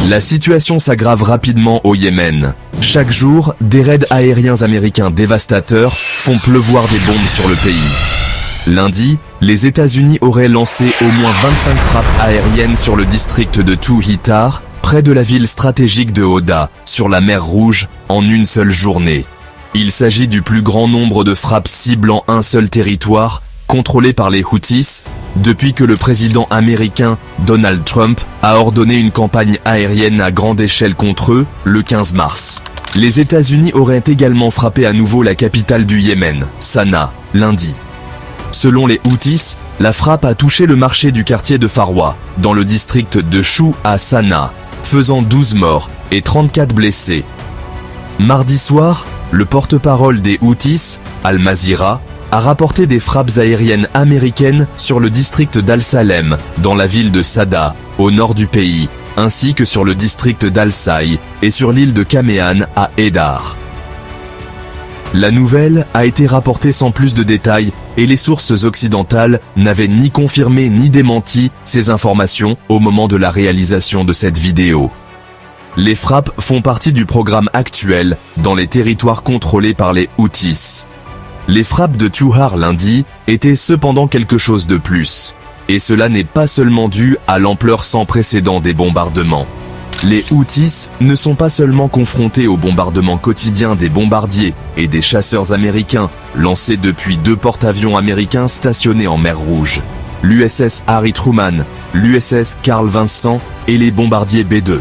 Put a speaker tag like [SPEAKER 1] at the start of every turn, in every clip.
[SPEAKER 1] La situation s'aggrave rapidement au Yémen. Chaque jour, des raids aériens américains dévastateurs font pleuvoir des bombes sur le pays. Lundi, les États-Unis auraient lancé au moins 25 frappes aériennes sur le district de Tuhitar, près de la ville stratégique de Hoda, sur la mer Rouge, en une seule journée. Il s'agit du plus grand nombre de frappes ciblant un seul territoire, contrôlé par les Houthis, depuis que le président américain Donald Trump a ordonné une campagne aérienne à grande échelle contre eux, le 15 mars. Les États-Unis auraient également frappé à nouveau la capitale du Yémen, Sanaa, lundi. Selon les Houthis, la frappe a touché le marché du quartier de Farwa, dans le district de Chou à Sanaa, faisant 12 morts et 34 blessés. Mardi soir, le porte-parole des Houthis, Al-Mazira, a rapporté des frappes aériennes américaines sur le district d'Al-Salem, dans la ville de Sada, au nord du pays, ainsi que sur le district d'Al-Saï et sur l'île de Kaméan à Haidar. La nouvelle a été rapportée sans plus de détails et les sources occidentales n'avaient ni confirmé ni démenti ces informations au moment de la réalisation de cette vidéo. Les frappes font partie du programme actuel dans les territoires contrôlés par les Houthis. Les frappes de Tuhitar lundi étaient cependant quelque chose de plus. Et cela n'est pas seulement dû à l'ampleur sans précédent des bombardements. Les Houthis ne sont pas seulement confrontés aux bombardements quotidiens des bombardiers et des chasseurs américains lancés depuis 2 porte-avions américains stationnés en mer Rouge, l'USS Harry Truman, l'USS Carl Vinson et les bombardiers B-2.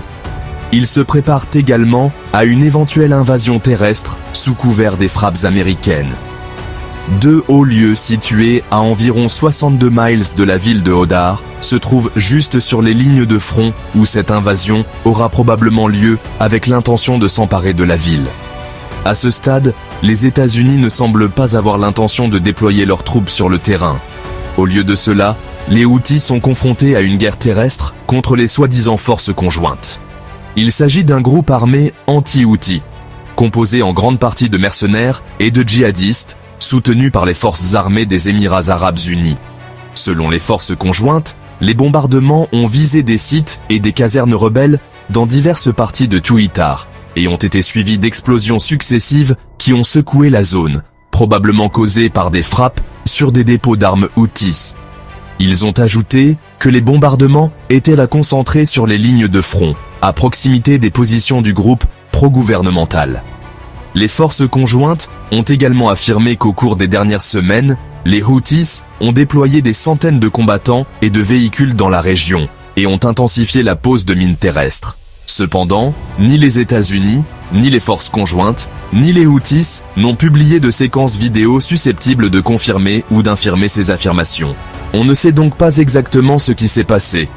[SPEAKER 1] Ils se préparent également à une éventuelle invasion terrestre sous couvert des frappes américaines. 2 hauts lieux situés à environ 62 miles de la ville de Hodar se trouvent juste sur les lignes de front où cette invasion aura probablement lieu avec l'intention de s'emparer de la ville. À ce stade, les États-Unis ne semblent pas avoir l'intention de déployer leurs troupes sur le terrain. Au lieu de cela, les Houthis sont confrontés à une guerre terrestre contre les soi-disant forces conjointes. Il s'agit d'un groupe armé anti-Houthi, composé en grande partie de mercenaires et de djihadistes, soutenu par les forces armées des Émirats arabes unis. Selon les forces conjointes, les bombardements ont visé des sites et des casernes rebelles dans diverses parties de Tuhitar et ont été suivis d'explosions successives qui ont secoué la zone, probablement causées par des frappes sur des dépôts d'armes Houthis. Ils ont ajouté que les bombardements étaient concentrés sur les lignes de front, à proximité des positions du groupe pro-gouvernemental. Les forces conjointes ont également affirmé qu'au cours des dernières semaines, les Houthis ont déployé des centaines de combattants et de véhicules dans la région et ont intensifié la pose de mines terrestres. Cependant, ni les États-Unis, ni les forces conjointes, ni les Houthis n'ont publié de séquences vidéo susceptibles de confirmer ou d'infirmer ces affirmations. On ne sait donc pas exactement ce qui s'est passé.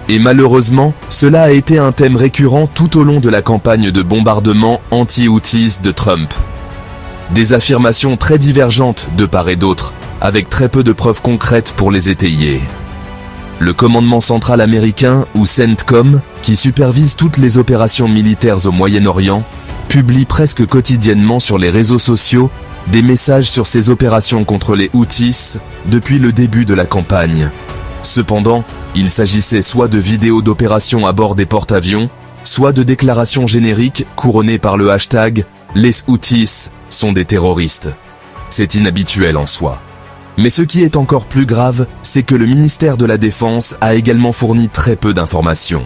[SPEAKER 1] Et malheureusement, cela a été un thème récurrent tout au long de la campagne de bombardement anti-Houthis de Trump. Des affirmations très divergentes de part et d'autre, avec très peu de preuves concrètes pour les étayer. Le commandement central américain, ou CENTCOM, qui supervise toutes les opérations militaires au Moyen-Orient, publie presque quotidiennement sur les réseaux sociaux des messages sur ces opérations contre les Houthis depuis le début de la campagne. Cependant, il s'agissait soit de vidéos d'opérations à bord des porte-avions, soit de déclarations génériques couronnées par le hashtag « Les Houthis sont des terroristes ». C'est inhabituel en soi. Mais ce qui est encore plus grave, c'est que le ministère de la Défense a également fourni très peu d'informations.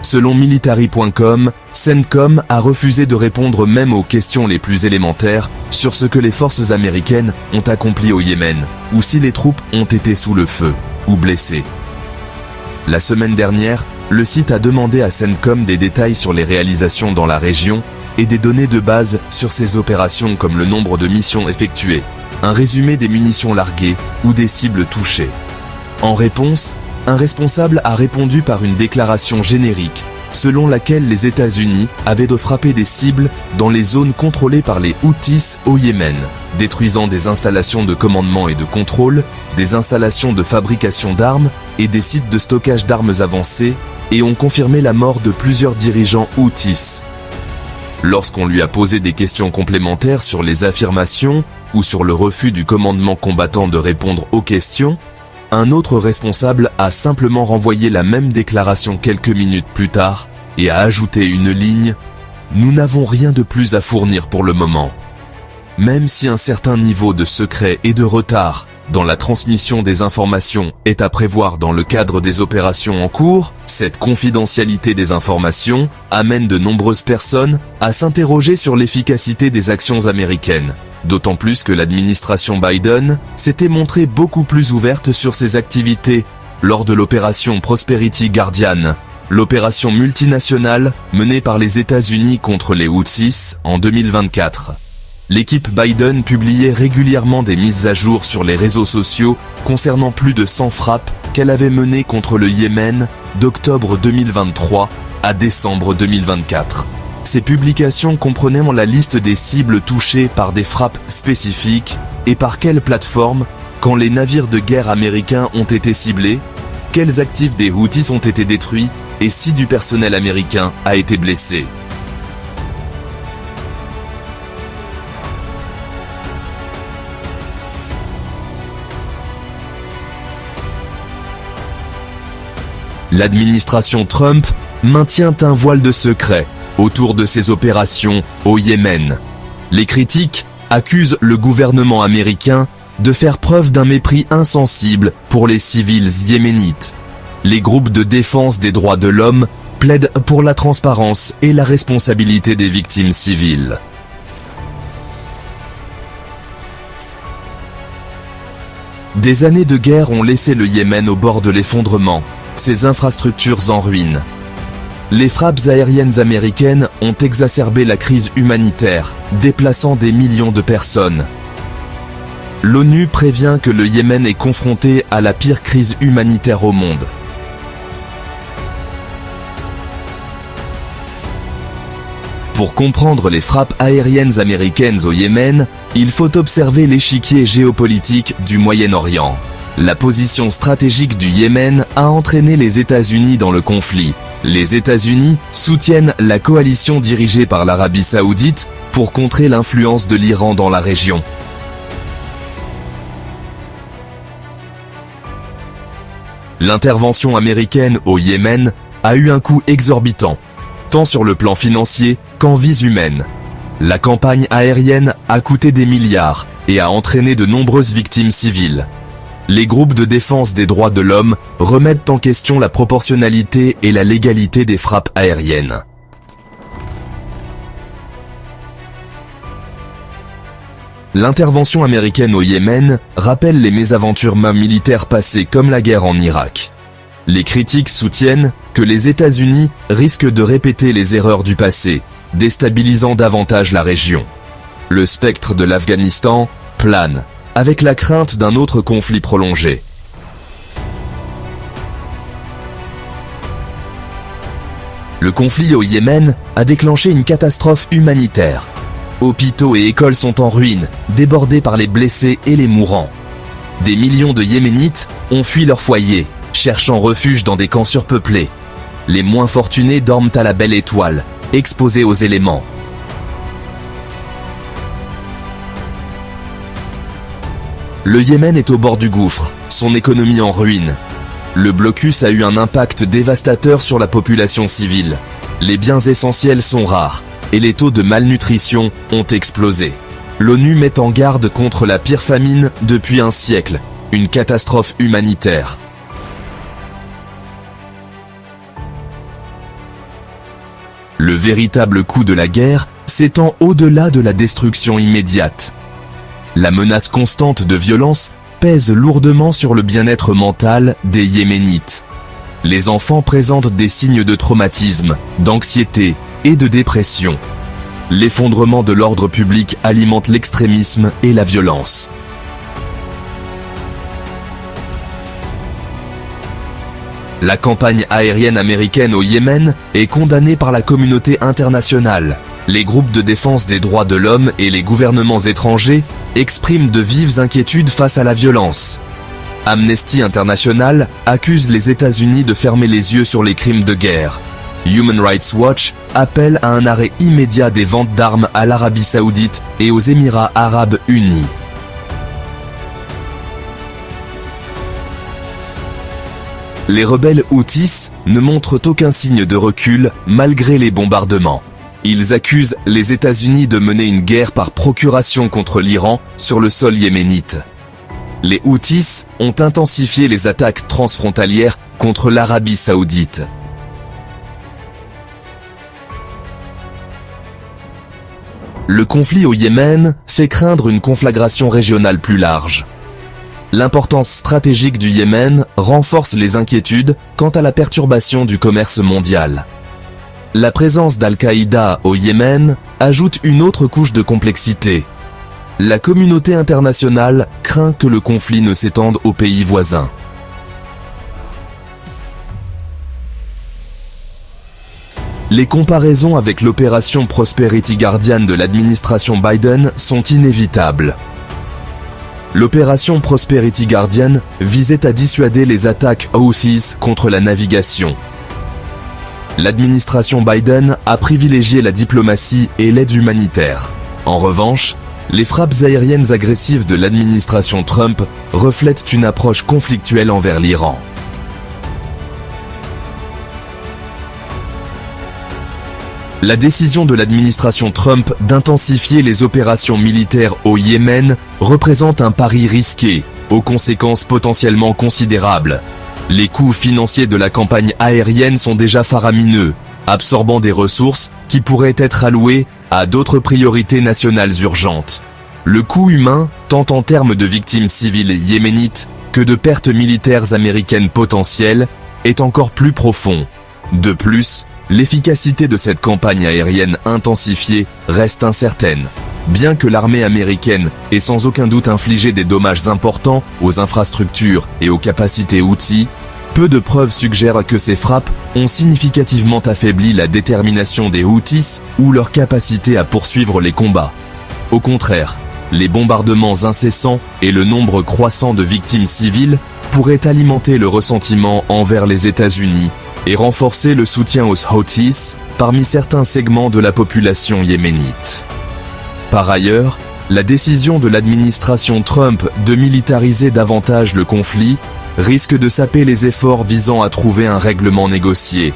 [SPEAKER 1] Selon Military.com, CENTCOM a refusé de répondre même aux questions les plus élémentaires sur ce que les forces américaines ont accompli au Yémen, ou si les troupes ont été sous le feu ou blessées. La semaine dernière, le site a demandé à CENTCOM des détails sur les réalisations dans la région et des données de base sur ces opérations comme le nombre de missions effectuées, un résumé des munitions larguées ou des cibles touchées. En réponse, un responsable a répondu par une déclaration générique, selon laquelle les États-Unis avaient de frapper des cibles dans les zones contrôlées par les Houthis au Yémen, détruisant des installations de commandement et de contrôle, des installations de fabrication d'armes et des sites de stockage d'armes avancées, et ont confirmé la mort de plusieurs dirigeants Houthis. Lorsqu'on lui a posé des questions complémentaires sur les affirmations ou sur le refus du commandement combattant de répondre aux questions, un autre responsable a simplement renvoyé la même déclaration quelques minutes plus tard, et a ajouté une ligne « Nous n'avons rien de plus à fournir pour le moment ». Même si un certain niveau de secret et de retard dans la transmission des informations est à prévoir dans le cadre des opérations en cours, cette confidentialité des informations amène de nombreuses personnes à s'interroger sur l'efficacité des actions américaines. D'autant plus que l'administration Biden s'était montrée beaucoup plus ouverte sur ses activités lors de l'opération Prosperity Guardian, l'opération multinationale menée par les États-Unis contre les Houthis en 2024. L'équipe Biden publiait régulièrement des mises à jour sur les réseaux sociaux concernant plus de 100 frappes qu'elle avait menées contre le Yémen d'octobre 2023 à décembre 2024. Ces publications comprenaient la liste des cibles touchées par des frappes spécifiques et par quelle plateforme, quand les navires de guerre américains ont été ciblés, quels actifs des Houthis ont été détruits et si du personnel américain a été blessé. L'administration Trump maintient un voile de secret autour de ses opérations au Yémen. Les critiques accusent le gouvernement américain de faire preuve d'un mépris insensible pour les civils yéménites. Les groupes de défense des droits de l'homme plaident pour la transparence et la responsabilité des victimes civiles. Des années de guerre ont laissé le Yémen au bord de l'effondrement, ses infrastructures en ruine. Les frappes aériennes américaines ont exacerbé la crise humanitaire, déplaçant des millions de personnes. L'ONU prévient que le Yémen est confronté à la pire crise humanitaire au monde. Pour comprendre les frappes aériennes américaines au Yémen, il faut observer l'échiquier géopolitique du Moyen-Orient. La position stratégique du Yémen a entraîné les États-Unis dans le conflit. Les États-Unis soutiennent la coalition dirigée par l'Arabie Saoudite pour contrer l'influence de l'Iran dans la région. L'intervention américaine au Yémen a eu un coût exorbitant, tant sur le plan financier qu'en vies humaines. La campagne aérienne a coûté des milliards et a entraîné de nombreuses victimes civiles. Les groupes de défense des droits de l'homme remettent en question la proportionnalité et la légalité des frappes aériennes. L'intervention américaine au Yémen rappelle les mésaventures militaires passées comme la guerre en Irak. Les critiques soutiennent que les États-Unis risquent de répéter les erreurs du passé, déstabilisant davantage la région. Le spectre de l'Afghanistan plane, avec la crainte d'un autre conflit prolongé. Le conflit au Yémen a déclenché une catastrophe humanitaire. Hôpitaux et écoles sont en ruine, débordés par les blessés et les mourants. Des millions de Yéménites ont fui leur foyer, cherchant refuge dans des camps surpeuplés. Les moins fortunés dorment à la belle étoile, exposés aux éléments. Le Yémen est au bord du gouffre, son économie en ruine. Le blocus a eu un impact dévastateur sur la population civile. Les biens essentiels sont rares, et les taux de malnutrition ont explosé. L'ONU met en garde contre la pire famine depuis un siècle, une catastrophe humanitaire. Le véritable coût de la guerre s'étend au-delà de la destruction immédiate. La menace constante de violence pèse lourdement sur le bien-être mental des Yéménites. Les enfants présentent des signes de traumatisme, d'anxiété et de dépression. L'effondrement de l'ordre public alimente l'extrémisme et la violence. La campagne aérienne américaine au Yémen est condamnée par la communauté internationale. Les groupes de défense des droits de l'homme et les gouvernements étrangers expriment de vives inquiétudes face à la violence. Amnesty International accuse les États-Unis de fermer les yeux sur les crimes de guerre. Human Rights Watch appelle à un arrêt immédiat des ventes d'armes à l'Arabie Saoudite et aux Émirats Arabes Unis. Les rebelles Houthis ne montrent aucun signe de recul malgré les bombardements. Ils accusent les États-Unis de mener une guerre par procuration contre l'Iran sur le sol yéménite. Les Houthis ont intensifié les attaques transfrontalières contre l'Arabie saoudite. Le conflit au Yémen fait craindre une conflagration régionale plus large. L'importance stratégique du Yémen renforce les inquiétudes quant à la perturbation du commerce mondial. La présence d'Al-Qaïda au Yémen ajoute une autre couche de complexité. La communauté internationale craint que le conflit ne s'étende aux pays voisins. Les comparaisons avec l'opération Prosperity Guardian de l'administration Biden sont inévitables. L'opération Prosperity Guardian visait à dissuader les attaques Houthis contre la navigation. L'administration Biden a privilégié la diplomatie et l'aide humanitaire. En revanche, les frappes aériennes agressives de l'administration Trump reflètent une approche conflictuelle envers l'Iran. La décision de l'administration Trump d'intensifier les opérations militaires au Yémen représente un pari risqué, aux conséquences potentiellement considérables. Les coûts financiers de la campagne aérienne sont déjà faramineux, absorbant des ressources qui pourraient être allouées à d'autres priorités nationales urgentes. Le coût humain, tant en termes de victimes civiles yéménites que de pertes militaires américaines potentielles, est encore plus profond. De plus, l'efficacité de cette campagne aérienne intensifiée reste incertaine. Bien que l'armée américaine ait sans aucun doute infligé des dommages importants aux infrastructures et aux capacités Houthis, peu de preuves suggèrent que ces frappes ont significativement affaibli la détermination des Houthis ou leur capacité à poursuivre les combats. Au contraire, les bombardements incessants et le nombre croissant de victimes civiles pourraient alimenter le ressentiment envers les États-Unis et renforcer le soutien aux Houthis parmi certains segments de la population yéménite. Par ailleurs, la décision de l'administration Trump de militariser davantage le conflit risque de saper les efforts visant à trouver un règlement négocié.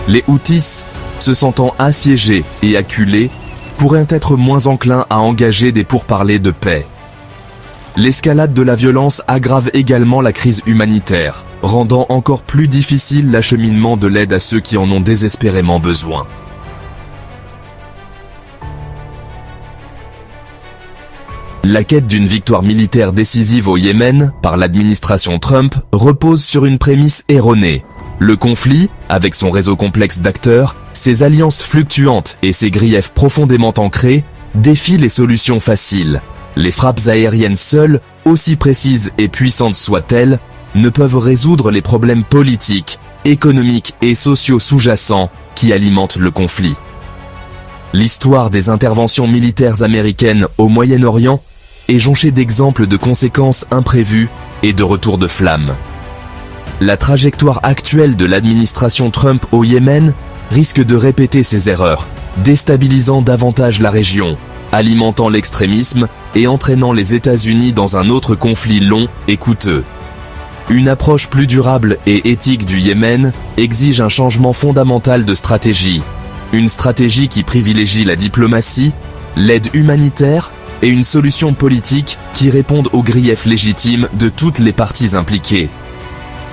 [SPEAKER 1] Les Houthis, se sentant assiégés et acculés, pourraient être moins enclins à engager des pourparlers de paix. L'escalade de la violence aggrave également la crise humanitaire, rendant encore plus difficile l'acheminement de l'aide à ceux qui en ont désespérément besoin. La quête d'une victoire militaire décisive au Yémen par l'administration Trump repose sur une prémisse erronée. Le conflit, avec son réseau complexe d'acteurs, ses alliances fluctuantes et ses griefs profondément ancrés, défie les solutions faciles. Les frappes aériennes seules, aussi précises et puissantes soient-elles, ne peuvent résoudre les problèmes politiques, économiques et sociaux sous-jacents qui alimentent le conflit. L'histoire des interventions militaires américaines au Moyen-Orient est jonchée d'exemples de conséquences imprévues et de retours de flamme. La trajectoire actuelle de l'administration Trump au Yémen risque de répéter ces erreurs, déstabilisant davantage la région, alimentant l'extrémisme et entraînant les États-Unis dans un autre conflit long et coûteux. Une approche plus durable et éthique du Yémen exige un changement fondamental de stratégie. Une stratégie qui privilégie la diplomatie, l'aide humanitaire et une solution politique qui réponde aux griefs légitimes de toutes les parties impliquées.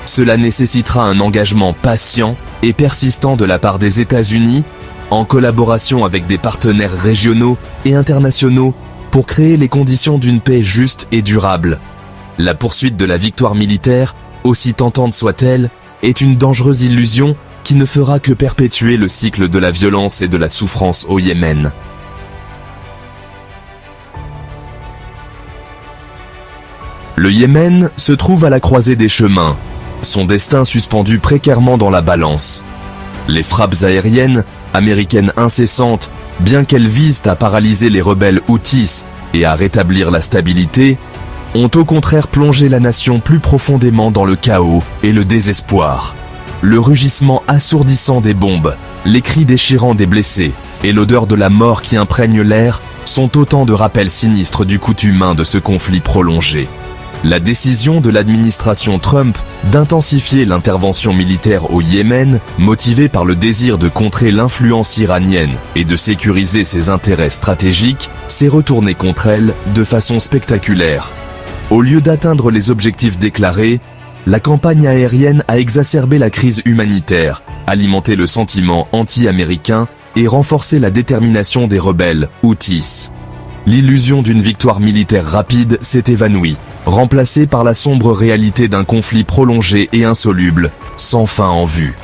[SPEAKER 1] Cela nécessitera un engagement patient et persistant de la part des États-Unis, en collaboration avec des partenaires régionaux et internationaux pour créer les conditions d'une paix juste et durable. La poursuite de la victoire militaire, aussi tentante soit-elle, est une dangereuse illusion qui ne fera que perpétuer le cycle de la violence et de la souffrance au Yémen. Le Yémen se trouve à la croisée des chemins, son destin suspendu précairement dans la balance. Les frappes aériennes, américaines incessantes, bien qu'elles visent à paralyser les rebelles Houthis et à rétablir la stabilité, ont au contraire plongé la nation plus profondément dans le chaos et le désespoir. Le rugissement assourdissant des bombes, les cris déchirants des blessés et l'odeur de la mort qui imprègne l'air sont autant de rappels sinistres du coût humain de ce conflit prolongé. La décision de l'administration Trump d'intensifier l'intervention militaire au Yémen, motivée par le désir de contrer l'influence iranienne et de sécuriser ses intérêts stratégiques, s'est retournée contre elle de façon spectaculaire. Au lieu d'atteindre les objectifs déclarés, la campagne aérienne a exacerbé la crise humanitaire, alimenté le sentiment anti-américain et renforcé la détermination des rebelles Houthis. L'illusion d'une victoire militaire rapide s'est évanouie, remplacée par la sombre réalité d'un conflit prolongé et insoluble, sans fin en vue.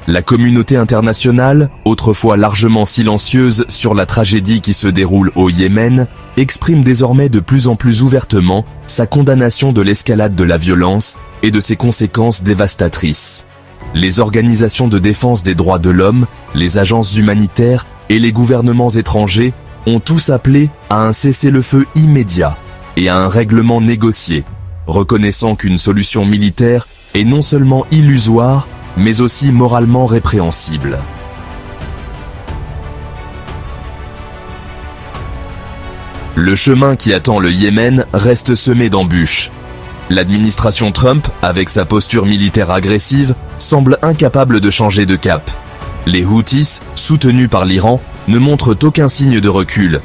[SPEAKER 1] La communauté internationale, autrefois largement silencieuse sur la tragédie qui se déroule au Yémen, exprime désormais de plus en plus ouvertement sa condamnation de l'escalade de la violence et de ses conséquences dévastatrices. Les organisations de défense des droits de l'homme, les agences humanitaires et les gouvernements étrangers ont tous appelé à un cessez-le-feu immédiat et à un règlement négocié, reconnaissant qu'une solution militaire est non seulement illusoire, mais aussi moralement répréhensible. Le chemin qui attend le Yémen reste semé d'embûches. L'administration Trump, avec sa posture militaire agressive, semble incapable de changer de cap. Les Houthis, soutenus par l'Iran, ne montrent aucun signe de recul.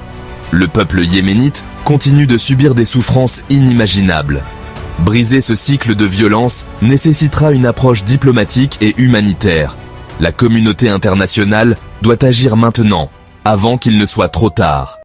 [SPEAKER 1] Le peuple yéménite continue de subir des souffrances inimaginables. Briser ce cycle de violence nécessitera une approche diplomatique et humanitaire. La communauté internationale doit agir maintenant, avant qu'il ne soit trop tard.